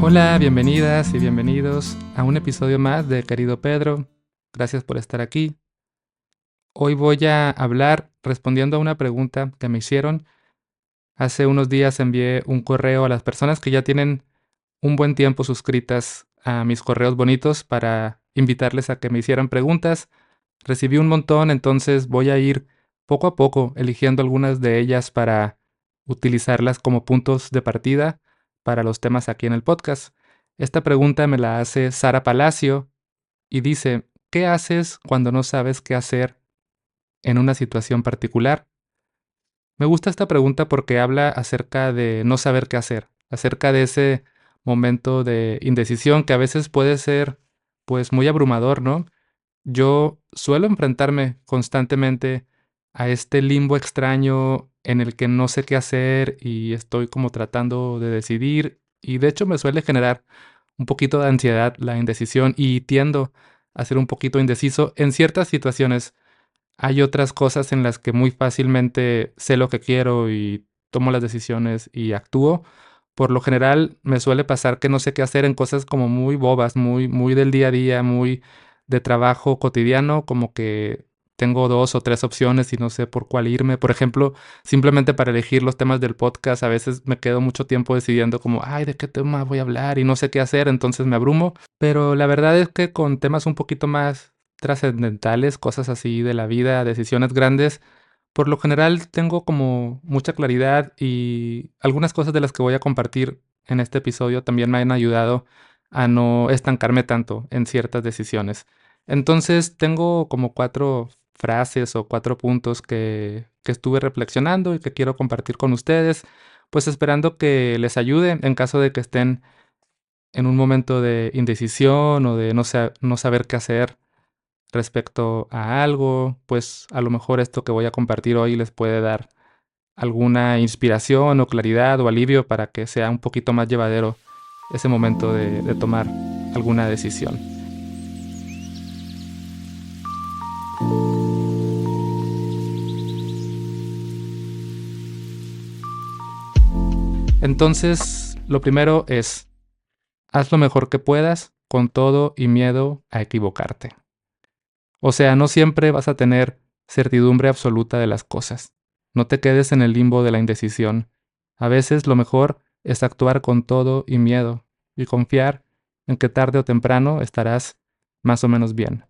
Hola, bienvenidas y bienvenidos a un episodio más de Querido Pedro. Gracias por estar aquí. Hoy voy a hablar respondiendo a una pregunta que me hicieron. Hace unos días envié un correo a las personas que ya tienen un buen tiempo suscritas a mis correos bonitos para invitarles a que me hicieran preguntas. Recibí un montón, entonces voy a ir poco a poco eligiendo algunas de ellas para utilizarlas como puntos de partida para los temas aquí en el podcast. Esta pregunta me la hace Sara Palacio y dice, ¿qué haces cuando no sabes qué hacer en una situación particular? Me gusta esta pregunta porque habla acerca de no saber qué hacer, acerca de ese momento de indecisión que a veces puede ser pues muy abrumador, ¿no? Yo suelo enfrentarme constantemente a este limbo extraño en el que no sé qué hacer y estoy como tratando de decidir y de hecho me suele generar un poquito de ansiedad la indecisión y tiendo a ser un poquito indeciso en ciertas situaciones. Hay otras cosas en las que muy fácilmente sé lo que quiero y tomo las decisiones y actúo. Por lo general, me suele pasar que no sé qué hacer en cosas como muy bobas, muy del día a día, muy de trabajo cotidiano, como que tengo 2 o 3 opciones y no sé por cuál irme. Por ejemplo, simplemente para elegir los temas del podcast, a veces me quedo mucho tiempo decidiendo como, ay, ¿de qué tema voy a hablar? Y no sé qué hacer, entonces me abrumo. Pero la verdad es que con temas un poquito más trascendentales, cosas así de la vida, decisiones grandes, por lo general tengo como mucha claridad y algunas cosas de las que voy a compartir en este episodio también me han ayudado a no estancarme tanto en ciertas decisiones. Entonces tengo como 4 frases o 4 puntos que estuve reflexionando y que quiero compartir con ustedes, pues esperando que les ayude en caso de que estén en un momento de indecisión o de no saber qué hacer respecto a algo, pues a lo mejor esto que voy a compartir hoy les puede dar alguna inspiración o claridad o alivio para que sea un poquito más llevadero ese momento de tomar alguna decisión. Entonces, lo primero es, haz lo mejor que puedas con todo y miedo a equivocarte. O sea, no siempre vas a tener certidumbre absoluta de las cosas. No te quedes en el limbo de la indecisión. A veces lo mejor es actuar con todo y miedo y confiar en que tarde o temprano estarás más o menos bien.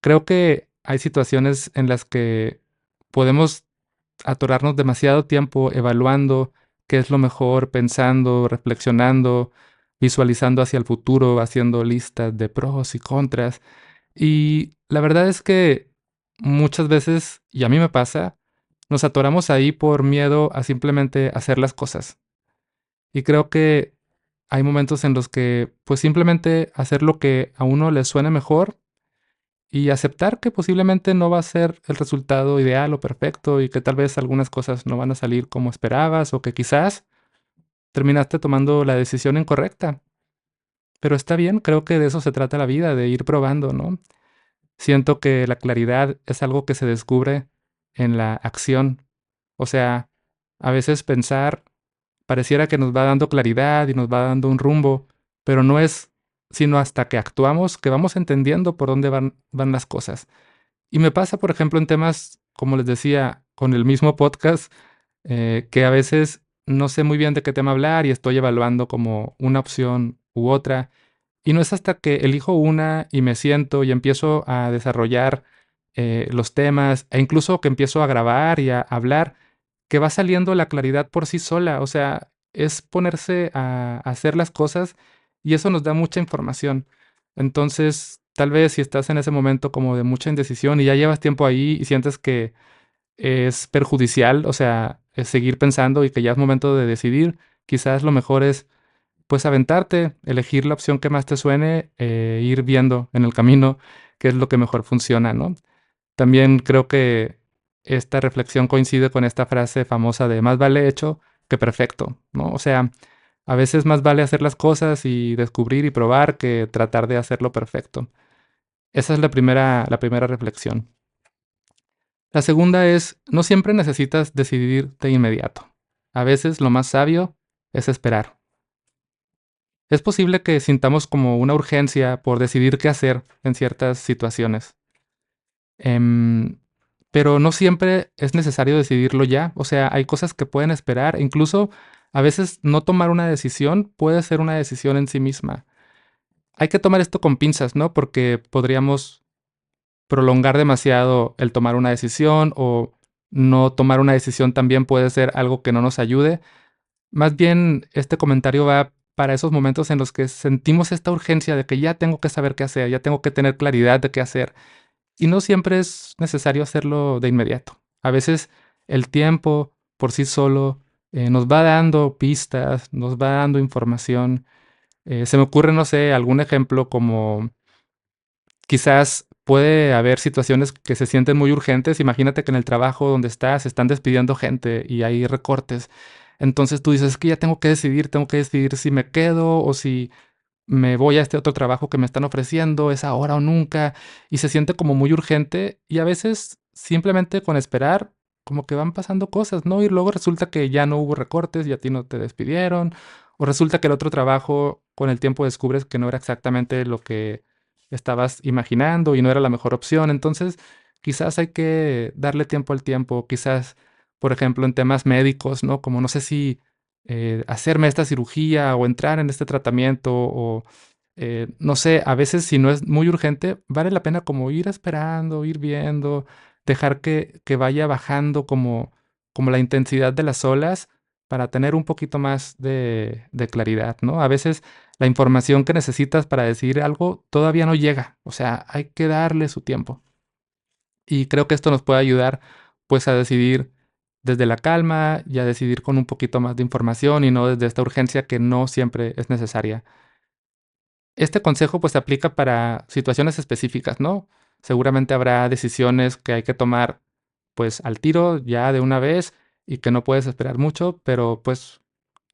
Creo que hay situaciones en las que podemos atorarnos demasiado tiempo evaluando qué es lo mejor, pensando, reflexionando, visualizando hacia el futuro, haciendo listas de pros y contras. Y la verdad es que muchas veces, y a mí me pasa, nos atoramos ahí por miedo a simplemente hacer las cosas. Y creo que hay momentos en los que, pues simplemente hacer lo que a uno le suene mejor y aceptar que posiblemente no va a ser el resultado ideal o perfecto y que tal vez algunas cosas no van a salir como esperabas o que quizás terminaste tomando la decisión incorrecta. Pero está bien, creo que de eso se trata la vida, de ir probando, ¿no? Siento que la claridad es algo que se descubre en la acción. O sea, a veces pensar pareciera que nos va dando claridad y nos va dando un rumbo, pero no es sino hasta que actuamos que vamos entendiendo por dónde van las cosas. Y me pasa, por ejemplo, en temas, como les decía, con el mismo podcast, que a veces no sé muy bien de qué tema hablar y estoy evaluando como una opción u otra. Y no es hasta que elijo una y me siento y empiezo a desarrollar los temas e incluso que empiezo a grabar y a hablar, que va saliendo la claridad por sí sola. O sea, es ponerse a hacer las cosas y eso nos da mucha información. Entonces, tal vez si estás en ese momento como de mucha indecisión y ya llevas tiempo ahí y sientes que es perjudicial, o sea, es seguir pensando y que ya es momento de decidir, quizás lo mejor es pues aventarte, elegir la opción que más te suene, ir viendo en el camino qué es lo que mejor funciona, ¿no? También creo que esta reflexión coincide con esta frase famosa de más vale hecho que perfecto, ¿no? O sea, a veces más vale hacer las cosas y descubrir y probar que tratar de hacerlo perfecto. Esa es la primera reflexión. La segunda es, no siempre necesitas decidir de inmediato. A veces lo más sabio es esperar. Es posible que sintamos como una urgencia por decidir qué hacer en ciertas situaciones. Em, pero no siempre es necesario decidirlo ya. O sea, hay cosas que pueden esperar. Incluso a veces no tomar una decisión puede ser una decisión en sí misma. Hay que tomar esto con pinzas, ¿no? Porque podríamos prolongar demasiado el tomar una decisión o no tomar una decisión también puede ser algo que no nos ayude. Más bien, este comentario va para esos momentos en los que sentimos esta urgencia de que ya tengo que saber qué hacer, ya tengo que tener claridad de qué hacer. Y no siempre es necesario hacerlo de inmediato. A veces el tiempo por sí solo nos va dando pistas, nos va dando información. Se me ocurre, no sé, algún ejemplo como quizás puede haber situaciones que se sienten muy urgentes. Imagínate que en el trabajo donde estás están despidiendo gente y hay recortes. Entonces tú dices, es que ya tengo que decidir si me quedo o si me voy a este otro trabajo que me están ofreciendo, es ahora o nunca, y se siente como muy urgente y a veces simplemente con esperar como que van pasando cosas, ¿no? Y luego resulta que ya no hubo recortes y a ti no te despidieron, o resulta que el otro trabajo con el tiempo descubres que no era exactamente lo que estabas imaginando y no era la mejor opción, entonces quizás hay que darle tiempo al tiempo, quizás, por ejemplo, en temas médicos, ¿no? Como no sé si hacerme esta cirugía o entrar en este tratamiento o no sé, a veces si no es muy urgente, vale la pena como ir esperando, ir viendo, dejar que vaya bajando como la intensidad de las olas para tener un poquito más de claridad, ¿no? A veces la información que necesitas para decidir algo todavía no llega, o sea, hay que darle su tiempo. Y creo que esto nos puede ayudar pues a decidir desde la calma y a decidir con un poquito más de información y no desde esta urgencia que no siempre es necesaria. Este consejo pues se aplica para situaciones específicas, ¿no? Seguramente habrá decisiones que hay que tomar pues al tiro ya de una vez y que no puedes esperar mucho, pero pues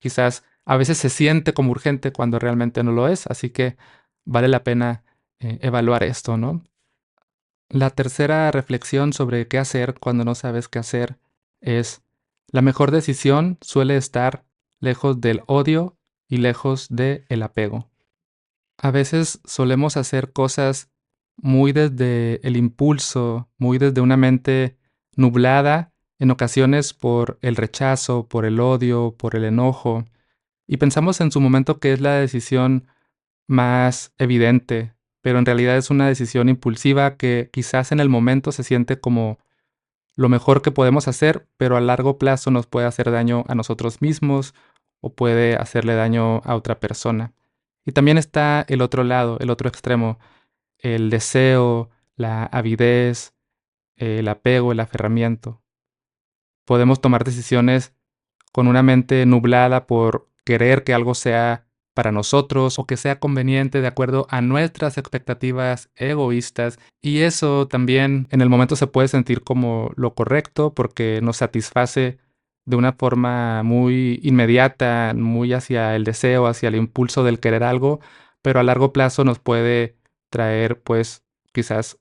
quizás a veces se siente como urgente cuando realmente no lo es, así que vale la pena evaluar esto, ¿no? La tercera reflexión sobre qué hacer cuando no sabes qué hacer es, la mejor decisión suele estar lejos del odio y lejos del apego. A veces solemos hacer cosas muy desde el impulso, muy desde una mente nublada, en ocasiones por el rechazo, por el odio, por el enojo, y pensamos en su momento que es la decisión más evidente, pero en realidad es una decisión impulsiva que quizás en el momento se siente como lo mejor que podemos hacer, pero a largo plazo nos puede hacer daño a nosotros mismos o puede hacerle daño a otra persona. Y también está el otro lado, el otro extremo, el deseo, la avidez, el apego, el aferramiento. Podemos tomar decisiones con una mente nublada por querer que algo sea para nosotros o que sea conveniente de acuerdo a nuestras expectativas egoístas. Y eso también en el momento se puede sentir como lo correcto porque nos satisface de una forma muy inmediata, muy hacia el deseo, hacia el impulso del querer algo, pero a largo plazo nos puede traer pues quizás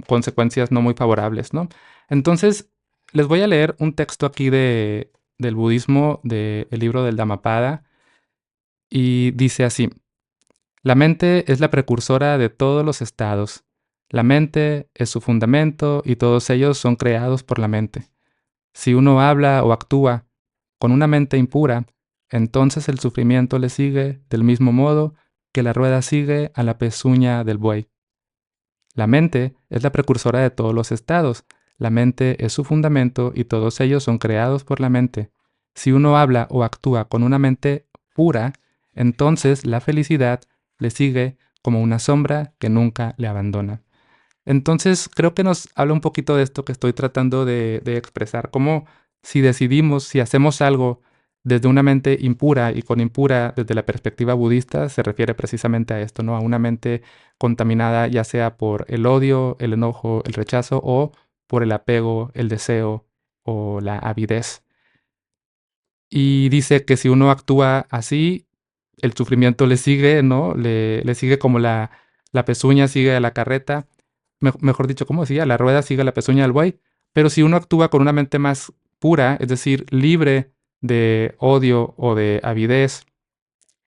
consecuencias no muy favorables, ¿no? Entonces, les voy a leer un texto aquí del budismo, del libro del Dhammapada, y dice así, la mente es la precursora de todos los estados. La mente es su fundamento y todos ellos son creados por la mente. Si uno habla o actúa con una mente impura, entonces el sufrimiento le sigue del mismo modo que la rueda sigue a la pezuña del buey. La mente es la precursora de todos los estados. La mente es su fundamento y todos ellos son creados por la mente. Si uno habla o actúa con una mente pura, entonces la felicidad le sigue como una sombra que nunca le abandona. Entonces, creo que nos habla un poquito de esto que estoy tratando de expresar, como si decidimos, si hacemos algo desde una mente impura, y con impura desde la perspectiva budista se refiere precisamente a esto, ¿no? A una mente contaminada ya sea por el odio, el enojo, el rechazo o por el apego, el deseo o la avidez. Y dice que si uno actúa así, el sufrimiento le sigue, ¿no? Le sigue como la pezuña sigue a la carreta. Mejor dicho, ¿cómo decía? La rueda sigue a la pezuña del buey. Pero si uno actúa con una mente más pura, es decir, libre de odio o de avidez,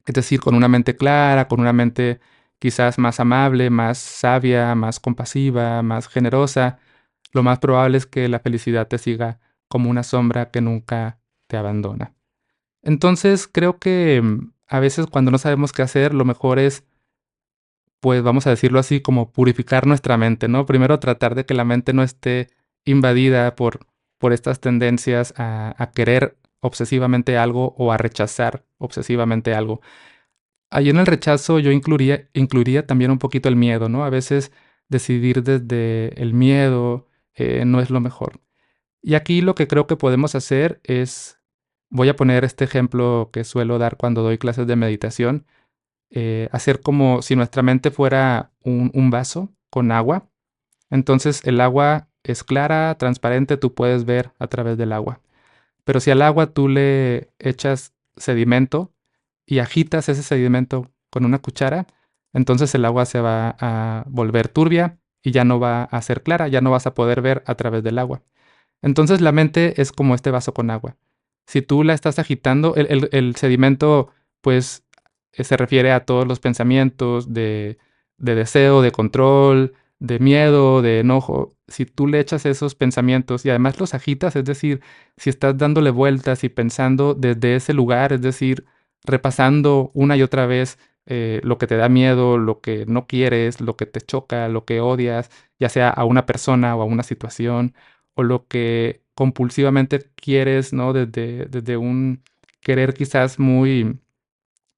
Es decir, con una mente clara, con una mente quizás más amable, más sabia, más compasiva, más generosa, lo más probable es que la felicidad te siga como una sombra que nunca te abandona. Entonces, creo que a veces cuando no sabemos qué hacer, lo mejor es, pues vamos a decirlo así, como purificar nuestra mente, ¿no? Primero tratar de que la mente no esté invadida por estas tendencias a querer obsesivamente algo o a rechazar obsesivamente algo. Ahí en el rechazo yo incluiría también un poquito el miedo, ¿no? A veces decidir desde el miedo no es lo mejor. Y aquí lo que creo que podemos hacer es, voy a poner este ejemplo que suelo dar cuando doy clases de meditación, hacer como si nuestra mente fuera un vaso con agua. Entonces el agua es clara, transparente, tú puedes ver a través del agua. Pero si al agua tú le echas sedimento y agitas ese sedimento con una cuchara, entonces el agua se va a volver turbia y ya no va a ser clara, ya no vas a poder ver a través del agua. Entonces la mente es como este vaso con agua. Si tú la estás agitando, el sedimento pues se refiere a todos los pensamientos de deseo, de control, de miedo, de enojo. Si tú le echas esos pensamientos y además los agitas, es decir, si estás dándole vueltas y pensando desde ese lugar, es decir, repasando una y otra vez lo que te da miedo, lo que no quieres, lo que te choca, lo que odias, ya sea a una persona o a una situación, o lo que compulsivamente quieres, ¿no? Desde un querer quizás muy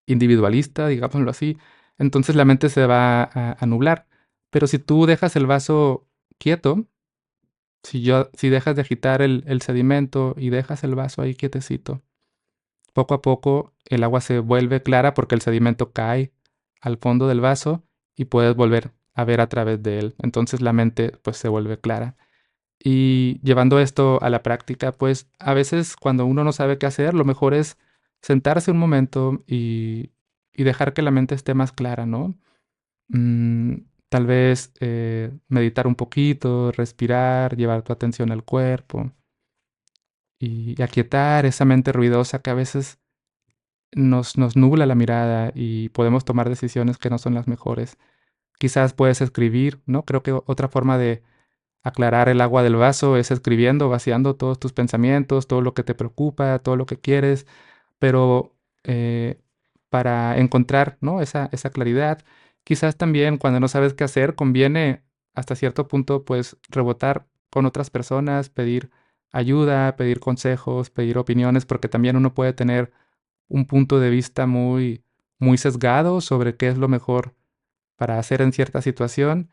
individualista, digámoslo así, entonces la mente se va a nublar. Pero si tú dejas el vaso quieto, si dejas de agitar el sedimento y dejas el vaso ahí quietecito, poco a poco el agua se vuelve clara porque el sedimento cae al fondo del vaso y puedes volver a ver a través de él. Entonces la mente pues se vuelve clara. Y llevando esto a la práctica, pues a veces cuando uno no sabe qué hacer, lo mejor es sentarse un momento y dejar que la mente esté más clara, ¿no? Mm, Tal vez meditar un poquito, respirar, llevar tu atención al cuerpo y aquietar esa mente ruidosa que a veces nos nubla la mirada y podemos tomar decisiones que no son las mejores. Quizás puedes escribir, ¿no? Creo que otra forma de aclarar el agua del vaso es escribiendo, vaciando todos tus pensamientos, todo lo que te preocupa, todo lo que quieres, pero para encontrar, ¿no? esa claridad, quizás también cuando no sabes qué hacer, conviene hasta cierto punto, pues, rebotar con otras personas, pedir ayuda, pedir consejos, pedir opiniones, porque también uno puede tener un punto de vista muy sesgado sobre qué es lo mejor para hacer en cierta situación,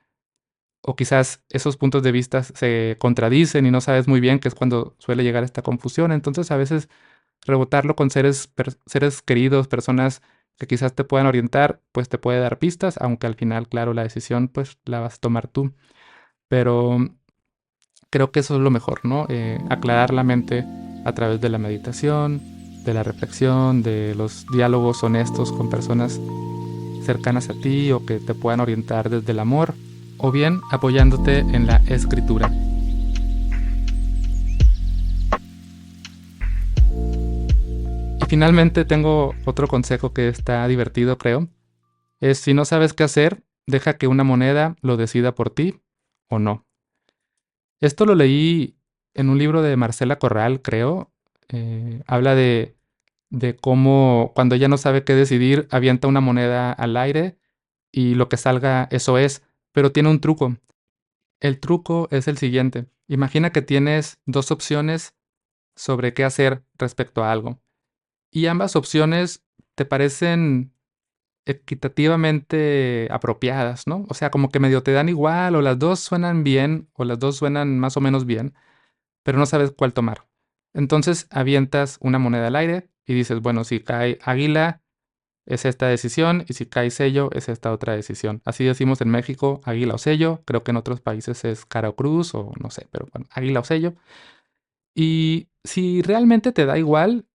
o quizás esos puntos de vista se contradicen y no sabes muy bien, que es cuando suele llegar esta confusión. Entonces, a veces rebotarlo con seres queridos, personas que quizás te puedan orientar, pues te puede dar pistas, aunque al final, claro, la decisión pues la vas a tomar tú. Pero creo que eso es lo mejor, ¿no? Aclarar la mente a través de la meditación, de la reflexión, de los diálogos honestos con personas cercanas a ti o que te puedan orientar desde el amor, o bien apoyándote en la escritura. Y finalmente tengo otro consejo que está divertido, creo. Es si no sabes qué hacer, deja que una moneda lo decida por ti o no. Esto lo leí en un libro de Marcela Corral, creo. Habla de cómo cuando ella no sabe qué decidir, avienta una moneda al aire y lo que salga, eso es. Pero tiene un truco. El truco es el siguiente. Imagina que tienes dos opciones sobre qué hacer respecto a algo. Y ambas opciones te parecen equitativamente apropiadas, ¿no? O sea, como que medio te dan igual, o las dos suenan bien, o las dos suenan más o menos bien, pero no sabes cuál tomar. Entonces avientas una moneda al aire y dices, bueno, si cae águila, es esta decisión, y si cae sello, es esta otra decisión. Así decimos en México, águila o sello, creo que en otros países es cara o cruz, o no sé, pero bueno, águila o sello. Y si realmente te da igual,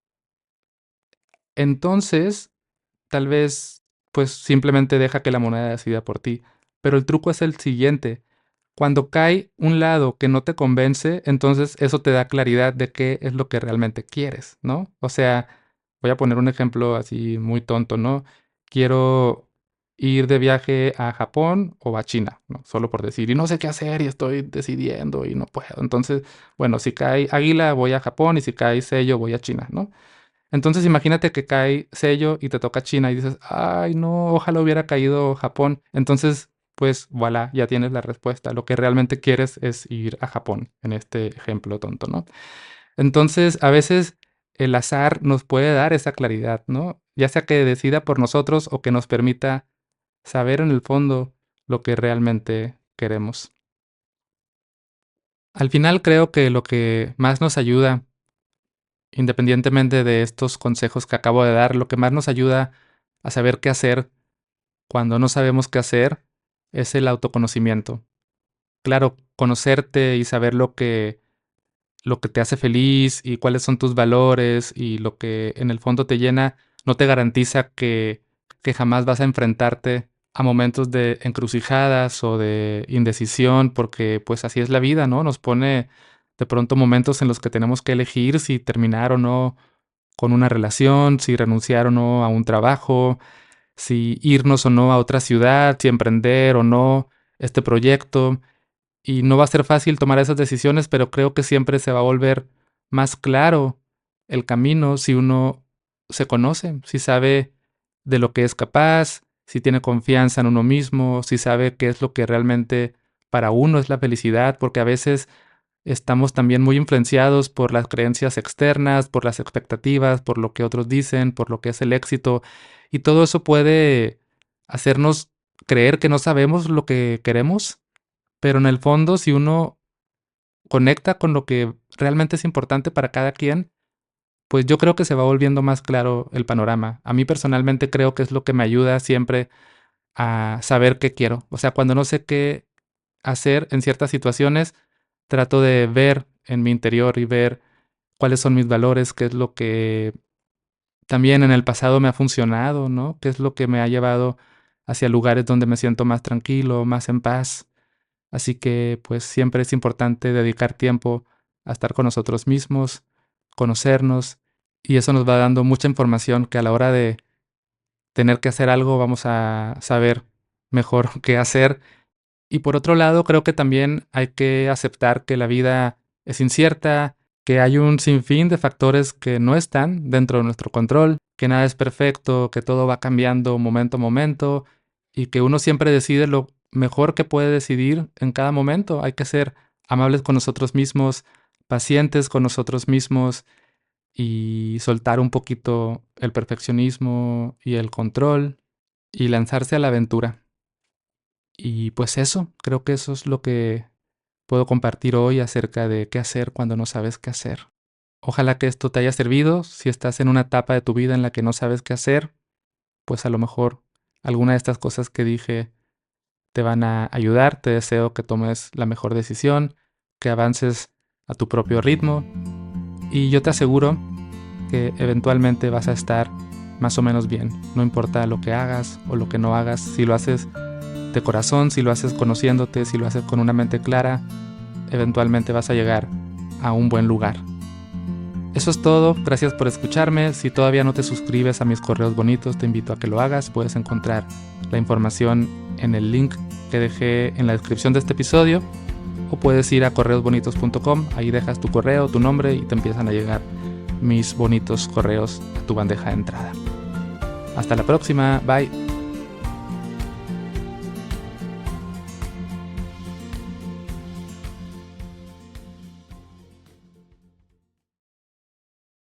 entonces tal vez pues simplemente deja que la moneda decida por ti. Pero el truco es el siguiente. Cuando cae un lado que no te convence, entonces eso te da claridad de qué es lo que realmente quieres, ¿no? O sea, voy a poner un ejemplo así muy tonto, ¿no? Quiero ir de viaje a Japón o a China, ¿no? Solo por decir, y no sé qué hacer y estoy decidiendo y no puedo. Entonces, bueno, si cae águila, voy a Japón y si cae sello, voy a China, ¿no? Entonces imagínate que cae sello y te toca China y dices, ay no, ojalá hubiera caído Japón. Entonces, pues voilà, ya tienes la respuesta. Lo que realmente quieres es ir a Japón, en este ejemplo tonto, ¿no? Entonces, a veces el azar nos puede dar esa claridad, ¿no? Ya sea que decida por nosotros o que nos permita saber en el fondo lo que realmente queremos. Al final creo que lo que más nos ayuda, independientemente de estos consejos que acabo de dar, lo que más nos ayuda a saber qué hacer cuando no sabemos qué hacer es el autoconocimiento. Claro, conocerte y saber lo que te hace feliz y cuáles son tus valores y lo que en el fondo te llena, no te garantiza que jamás vas a enfrentarte a momentos de encrucijadas o de indecisión, porque pues así es la vida, ¿no? Nos pone de pronto momentos en los que tenemos que elegir si terminar o no con una relación, si renunciar o no a un trabajo, si irnos o no a otra ciudad, si emprender o no este proyecto. Y no va a ser fácil tomar esas decisiones, pero creo que siempre se va a volver más claro el camino si uno se conoce, si sabe de lo que es capaz, si tiene confianza en uno mismo, si sabe qué es lo que realmente para uno es la felicidad, porque a veces estamos también muy influenciados por las creencias externas, por las expectativas, por lo que otros dicen, por lo que es el éxito, y todo eso puede hacernos creer que no sabemos lo que queremos, pero en el fondo, si uno conecta con lo que realmente es importante para cada quien, pues yo creo que se va volviendo más claro el panorama. A mí personalmente creo que es lo que me ayuda siempre a saber qué quiero. O sea, cuando no sé qué hacer en ciertas situaciones, trato de ver en mi interior y ver cuáles son mis valores, qué es lo que también en el pasado me ha funcionado, ¿no? Qué es lo que me ha llevado hacia lugares donde me siento más tranquilo, más en paz. Así que pues siempre es importante dedicar tiempo a estar con nosotros mismos, conocernos, y eso nos va dando mucha información que a la hora de tener que hacer algo vamos a saber mejor qué hacer. Y por otro lado, creo que también hay que aceptar que la vida es incierta, que hay un sinfín de factores que no están dentro de nuestro control, que nada es perfecto, que todo va cambiando momento a momento y que uno siempre decide lo mejor que puede decidir en cada momento. Hay que ser amables con nosotros mismos, pacientes con nosotros mismos y soltar un poquito el perfeccionismo y el control y lanzarse a la aventura. Y pues eso, creo que eso es lo que puedo compartir hoy acerca de qué hacer cuando no sabes qué hacer. Ojalá que esto te haya servido. Si estás en una etapa de tu vida en la que no sabes qué hacer, pues a lo mejor alguna de estas cosas que dije te van a ayudar. Te deseo que tomes la mejor decisión, que avances a tu propio ritmo y yo te aseguro que eventualmente vas a estar más o menos bien. No importa lo que hagas o lo que no hagas, si lo haces de corazón, si lo haces conociéndote, si lo haces con una mente clara, eventualmente vas a llegar a un buen lugar. Eso es todo, gracias por escucharme. Si todavía no te suscribes a mis correos bonitos, te invito a que lo hagas. Puedes encontrar la información en el link que dejé en la descripción de este episodio o puedes ir a correosbonitos.com, ahí dejas tu correo, tu nombre y te empiezan a llegar mis bonitos correos a tu bandeja de entrada. Hasta la próxima, bye.